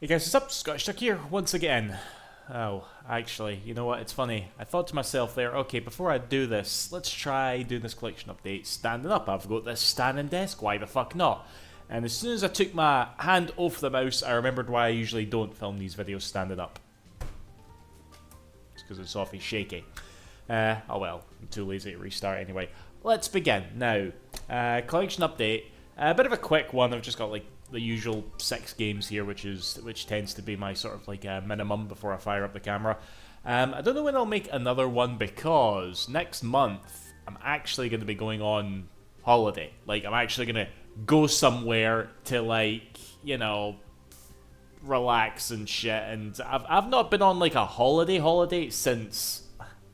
Hey guys, what's up? Scottish Duck here once again. Oh, actually, you know what? It's funny. I thought to myself there, okay, before I do this, let's try doing this collection update standing up. I've got this standing desk, why the fuck not? And as soon as I took my hand off the mouse, I remembered why I usually don't film these videos standing up. It's because it's awfully shaky. Oh well, I'm too lazy to restart anyway. Let's begin. Now, collection update. A bit of a quick one. I've just got like the usual 6 games here, which tends to be my sort of like minimum before I fire up the camera. I don't know when I'll make another one because next month I'm actually going to be going on holiday. Like I'm actually going to go somewhere to like, you know, relax and shit. And I've not been on like a holiday since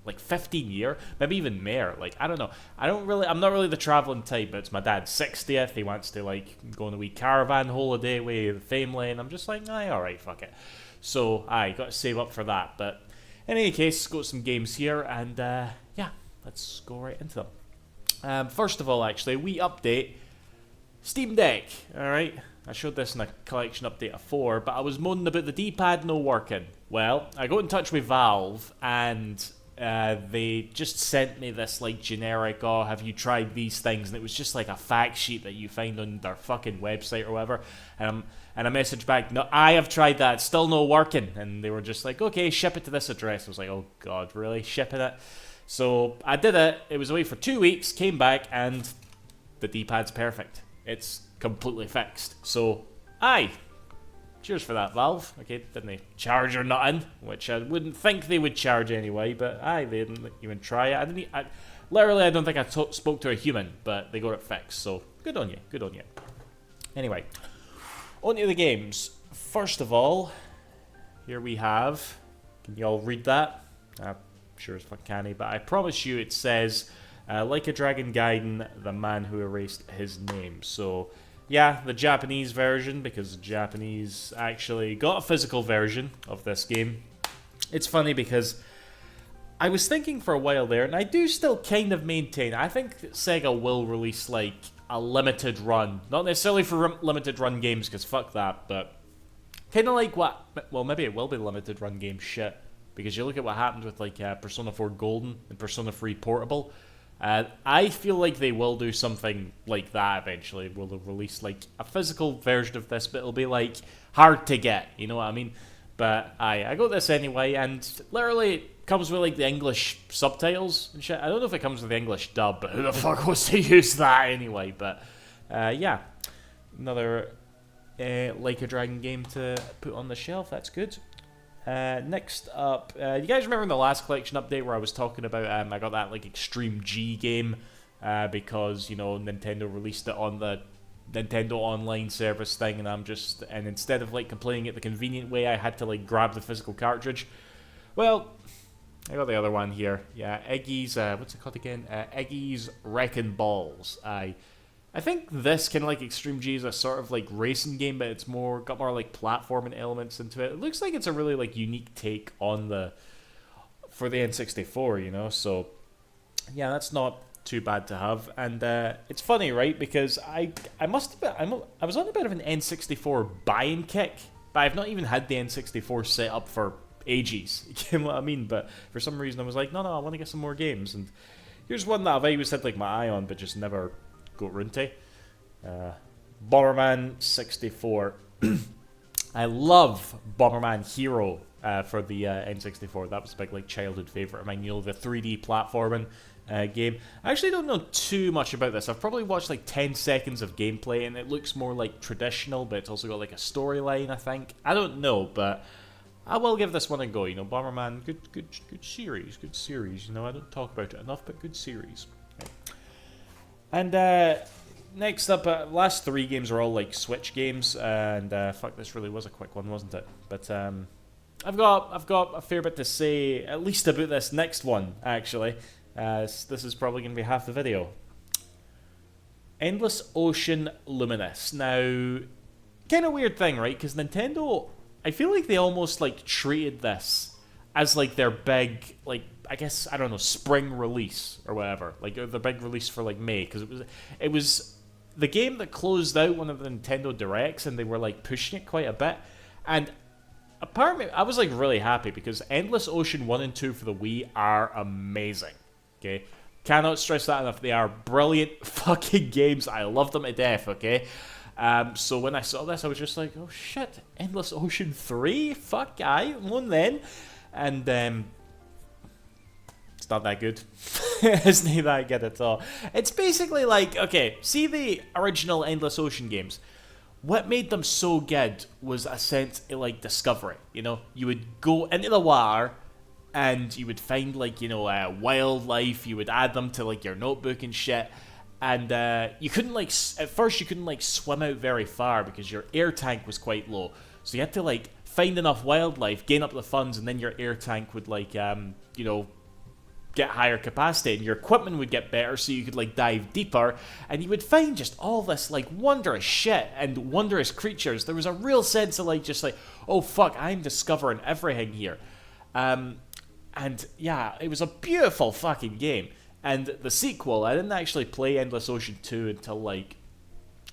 like 15 years, maybe even more. Like I don't know. I'm not really the traveling type, but it's my dad's 60th. He wants to like go on a wee caravan holiday with the family, and I'm just like, aye, all right, fuck it. So I got to save up for that. But in any case, got some games here, and yeah, let's go right into them. First of all, actually, we update Steam Deck. All right. I showed this in a collection update of 4, but I was moaning about the D-pad no working. Well, I got in touch with Valve, and they just sent me this like generic, oh, have you tried these things? And it was just like a fact sheet that you find on their fucking website or whatever. And I messaged back, no, I have tried that, it's still not working. And they were just like, okay, ship it to this address. I was like, oh god, really? Shipping it? So I did it. It was away for 2 weeks, came back, and the D-pad's perfect. It's completely fixed. So, aye. Cheers for that, Valve. Okay, didn't they charge or nothing? Which I wouldn't think they would charge anyway, but aye, they didn't even try it. Literally, I don't think I spoke to a human, but they got it fixed, so good on you, good on you. Anyway, on to the games. First of all, here we have, can you all read that? I'm sure as fuck canny, but I promise you it says, Like a Dragon Gaiden, the man who erased his name. So, yeah, the Japanese version, because the Japanese actually got a physical version of this game. It's funny because I was thinking for a while there, and I do still kind of maintain, I think that Sega will release like a limited run. Not necessarily for limited run games, because fuck that, but kind of like what, well maybe it will be limited run game shit, because you look at what happened with like Persona 4 Golden and Persona 3 Portable. I feel like they will do something like that eventually. Will they release like a physical version of this, but it'll be like hard to get, you know what I mean? But I got this anyway, and literally it comes with like the English subtitles and shit. I don't know if it comes with the English dub, but who the fuck wants to use that anyway? But yeah, another Like a Dragon game to put on the shelf. That's good. Next up, you guys remember in the last collection update where I was talking about I got that like Extreme G game because, you know, Nintendo released it on the Nintendo Online service thing, and instead of like complaining it the convenient way, I had to like grab the physical cartridge. Well, I got the other one here. Yeah, Eggy's what's it called again? Eggy's Wrecking Balls. I think this kind of like Extreme G is a sort of like racing game, but it's got more like platforming elements into it. It looks like it's a really like unique take on for the N64, you know. So yeah, that's not too bad to have. And it's funny, right? Because I was on a bit of an N64 buying kick, but I've not even had the N64 set up for ages. You know what I mean? But for some reason I was like, no, I want to get some more games. And here's one that I've always had like my eye on, but just never got round to. Bomberman 64. I love Bomberman Hero for the N64. That was a big like childhood favourite of mine. You know, the 3D platforming game. I actually don't know too much about this. I've probably watched like 10 seconds of gameplay, and it looks more like traditional, but it's also got like a storyline, I think. I don't know, but I will give this one a go. You know, Bomberman, good series. You know, I don't talk about it enough, but good series. Right. And next up, last 3 games are all like Switch games, and fuck, this really was a quick one, wasn't it? But I've got a fair bit to say, at least about this next one, actually. This is probably going to be half the video. Endless Ocean Luminous. Now, kind of weird thing, right? Because Nintendo, I feel like they almost like treated this as like their big, like, I guess, I don't know, spring release or whatever. Like the big release for like May, because it was the game that closed out one of the Nintendo Directs, and they were like pushing it quite a bit. And apparently, I was like really happy because Endless Ocean 1 and 2 for the Wii are amazing. Okay? Cannot stress that enough. They are brilliant fucking games. I love them to death, okay? So when I saw this, I was just like, oh shit, Endless Ocean 3? Fuck, aye, one then. And it's not that good. It's not that good at all. It's basically like, okay, see the original Endless Ocean games? What made them so good was a sense of like discovery. You know, you would go into the water and you would find like, you know, wildlife. You would add them to like your notebook and shit. And you couldn't like, at first you couldn't like swim out very far because your air tank was quite low. So you had to like find enough wildlife, gain up the funds, and then your air tank would like, you know, get higher capacity and your equipment would get better so you could like dive deeper and you would find just all this like wondrous shit and wondrous creatures. There was a real sense of like just like, oh fuck, I'm discovering everything here. And yeah, it was a beautiful fucking game. And the sequel, I didn't actually play Endless Ocean 2 until like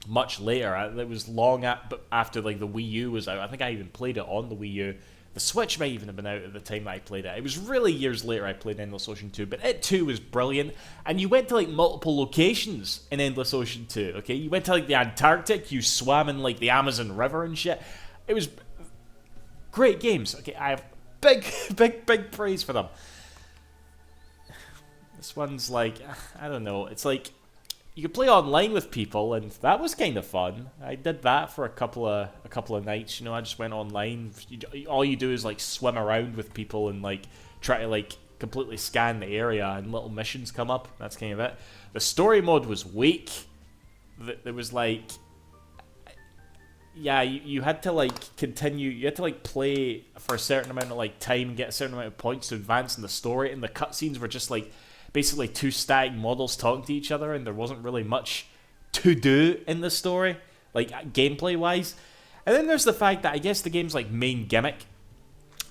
much later. It was long after like the Wii U was out. I think I even played it on the Wii U. The Switch might even have been out at the time that I played it. It was really years later I played Endless Ocean 2, but it too was brilliant. And you went to like multiple locations in Endless Ocean 2, okay? You went to like the Antarctic, you swam in like the Amazon River and shit. It was great games, okay? I have big praise for them. This one's like, I don't know, it's like, you could play online with people, and that was kind of fun. I did that for a couple of nights. You know, I just went online. All you do is like swim around with people and like try to like completely scan the area, and little missions come up. That's kind of it. The story mode was weak. There was like, yeah, you had to like continue. You had to like play for a certain amount of like time, get a certain amount of points to advance in the story, and the cutscenes were just like basically two static models talking to each other, and there wasn't really much to do in the story, like gameplay wise. And then there's the fact that I guess the game's like main gimmick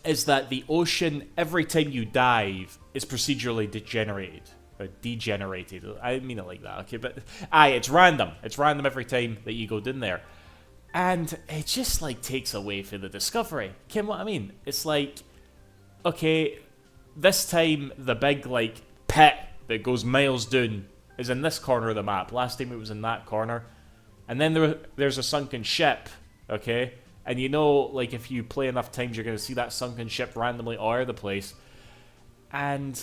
is that the ocean, every time you dive, is procedurally degenerated. Or degenerated. I didn't mean it like that, okay? But it's random. It's random every time that you go down there. And it just like takes away from the discovery. Kim, what I mean? It's like, okay, this time the big like pit that goes miles down is in this corner of the map. Last time it was in that corner. And then there's a sunken ship, okay? And you know, like, if you play enough times, you're going to see that sunken ship randomly all over the place. And,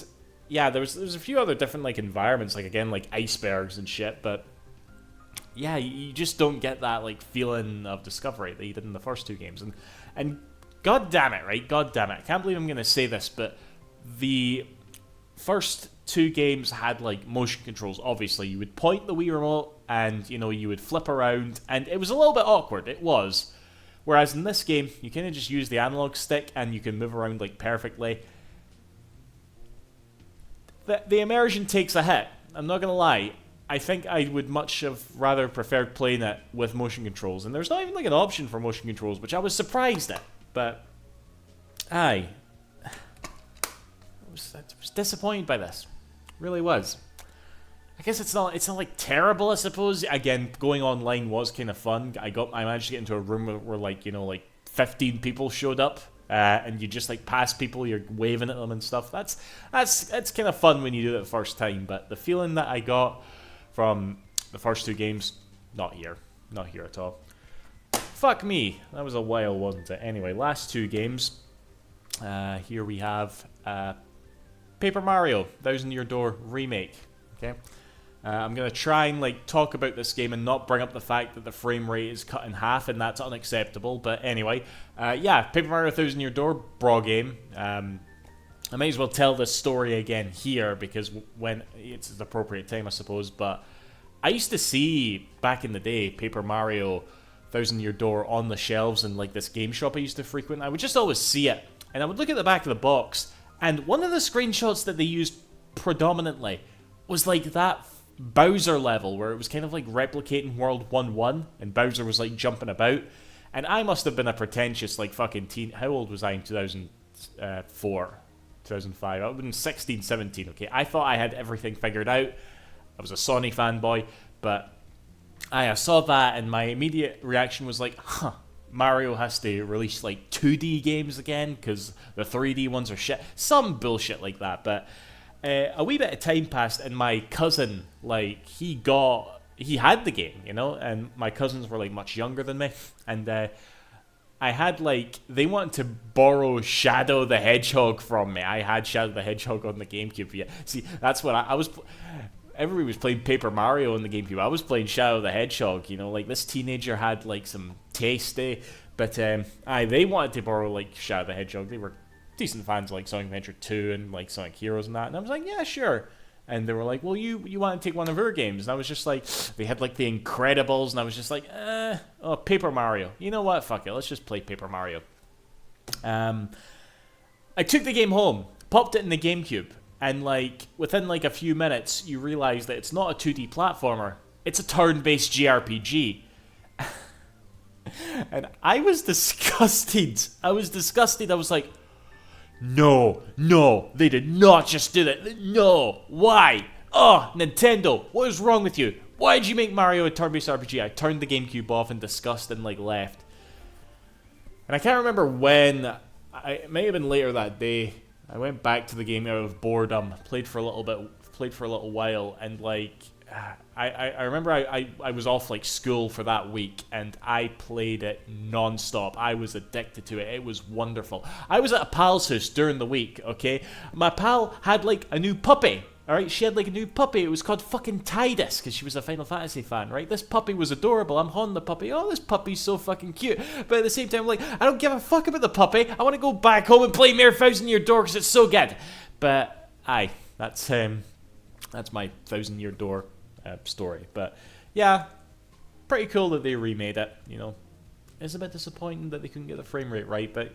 yeah, there's a few other different, like, environments, like, again, like, icebergs and shit, but, yeah, you just don't get that, like, feeling of discovery that you did in the first two games. And god damn it, right? God damn it. I can't believe I'm going to say this, but the first two games had like motion controls. Obviously you would point the Wii remote and you know you would flip around, and it was a little bit awkward, it was, whereas in this game you kind of just use the analog stick and you can move around like perfectly. The immersion takes a hit, I'm not gonna lie. I think I would much have rather preferred playing it with motion controls, and there's not even like an option for motion controls, which I was surprised at, but aye, I was disappointed by this. Really was. I guess it's not like terrible, I suppose. Again, going online was kind of fun. I managed to get into a room where like, you know, like 15 people showed up, and you just like pass people, you're waving at them and stuff. That's kind of fun when you do it the first time, but the feeling that I got from the first two games, not here at all. Fuck me, that was a while, wasn't it? Anyway, last two games. Here we have Paper Mario Thousand Year Door Remake. Okay, I'm gonna try and like talk about this game and not bring up the fact that the frame rate is cut in half, and that's unacceptable. But anyway, yeah, Paper Mario Thousand Year Door, bra game. I may as well tell this story again here because when it's the appropriate time, I suppose. But I used to see back in the day Paper Mario Thousand Year Door on the shelves in like this game shop I used to frequent. I would just always see it, and I would look at the back of the box. And one of the screenshots that they used predominantly was like that Bowser level where it was kind of like replicating World 1-1 and Bowser was like jumping about. And I must have been a pretentious like fucking teen. How old was I in 2004? 2005? I would have been 16, 17, okay? I thought I had everything figured out. I was a Sony fanboy, but I saw that and my immediate reaction was like, huh, Mario has to release like 2D games again because the 3D ones are shit. Some bullshit like that. But a wee bit of time passed, and my cousin, like, he had the game, you know, and my cousins were like much younger than me, and I had like, they wanted to borrow Shadow the Hedgehog from me. I had Shadow the Hedgehog on the GameCube. Yeah, see, that's what I was. Everybody was playing Paper Mario on the GameCube. I was playing Shadow the Hedgehog. You know, like this teenager had like some taste, but they wanted to borrow like Shadow the Hedgehog. They were decent fans of like Sonic Adventure 2 and like Sonic Heroes and that, and I was like, yeah, sure. And they were like, well, you want to take one of our games? And I was just like, they had like the Incredibles, and I was just like, Paper Mario. You know what? Fuck it. Let's just play Paper Mario. I took the game home, popped it in the GameCube, and like within like a few minutes, you realize that it's not a 2D platformer. It's a turn-based JRPG. And I was disgusted. I was like, no, they did not just do that. No, why? Oh, Nintendo, what is wrong with you? Why did you make Mario a turn-based RPG? I turned the GameCube off in disgust and like left. And I can't remember when. It may have been later that day. I went back to the game out of boredom, played for a little while, and like I remember I was off like school for that week, and I played it non-stop. I was addicted to it. It was wonderful. I was at a pal's house during the week, okay? My pal had like a new puppy, alright? She had like a new puppy. It was called fucking Tidus, because she was a Final Fantasy fan, right? This puppy was adorable. I'm haunting the puppy. Oh, this puppy's so fucking cute. But at the same time, I'm like, I don't give a fuck about the puppy. I want to go back home and play Mere Thousand Year Door, because it's so good. But, aye, that's my Thousand Year Door story. But yeah, pretty cool that they remade it. You know, it's a bit disappointing that they couldn't get the frame rate right, but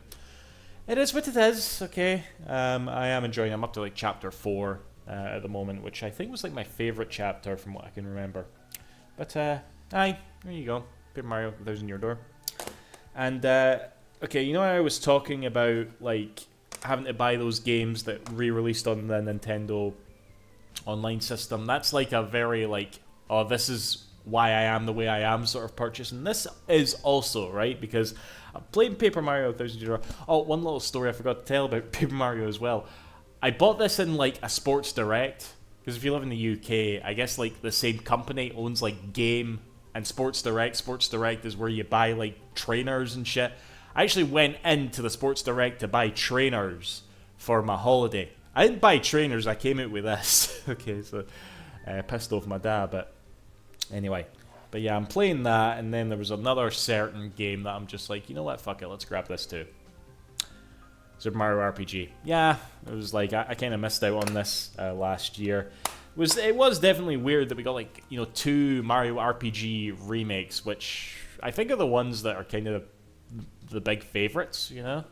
it is what it is. Okay, I am enjoying. I'm up to like chapter 4 at the moment, which I think was like my favorite chapter from what I can remember. But aye, there you go, Paper Mario: Thousand Year Door. And okay, you know, I was talking about like having to buy those games that re-released on the Nintendo online system. That's like a very like, oh, this is why I am the way I am sort of purchase. And this is also, right, because I'm playing Paper Mario 1000 Year Door. Oh, one little story I forgot to tell about Paper Mario as well. I bought this in like a Sports Direct, because if you live in the UK, I guess like the same company owns like Game and Sports Direct. Sports Direct is where you buy like trainers and shit. I actually went into the Sports Direct to buy trainers for my holiday. I didn't buy trainers, I came out with this. Okay, so pissed off my dad, but anyway. But yeah, I'm playing that, and then there was another certain game that I'm just like, you know what, fuck it, let's grab this too. Super Mario RPG. Yeah, it was like, I kind of missed out on this last year. It was definitely weird that we got like, you know, 2 Mario RPG remakes, which I think are the ones that are kind of the big favorites, you know?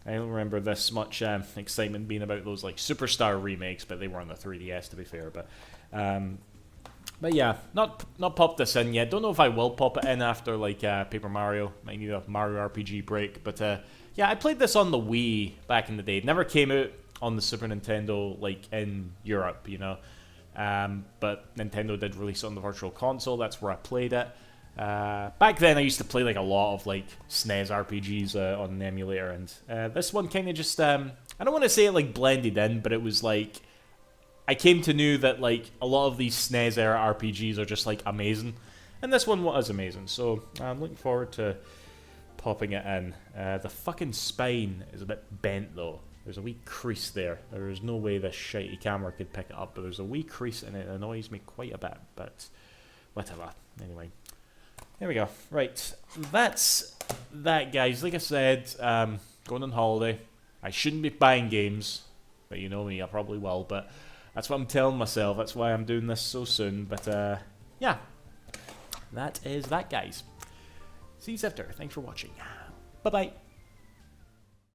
I don't remember this much excitement being about those like Superstar remakes, but they were on the 3DS to be fair. But yeah, not popped this in yet. Don't know if I will pop it in after like Paper Mario. Might need a Mario RPG break. But yeah, I played this on the Wii back in the day. It never came out on the Super Nintendo like in Europe, you know. But Nintendo did release it on the Virtual Console. That's where I played it. Back then I used to play like a lot of like SNES RPGs on an emulator, and this one kind of just I don't want to say it like blended in, but it was like I came to know that like a lot of these SNES era RPGs are just like amazing, and this one was amazing, so I'm looking forward to popping it in. The fucking spine is a bit bent though. There's a wee crease there. There's no way this shitey camera could pick it up, but there's a wee crease and it annoys me quite a bit, but whatever. Anyway. There we go. Right. That's that, guys. Like I said, going on holiday. I shouldn't be buying games, but you know me, I probably will. But that's what I'm telling myself. That's why I'm doing this so soon. But yeah, that is that, guys. See you after. Thanks for watching. Bye-bye.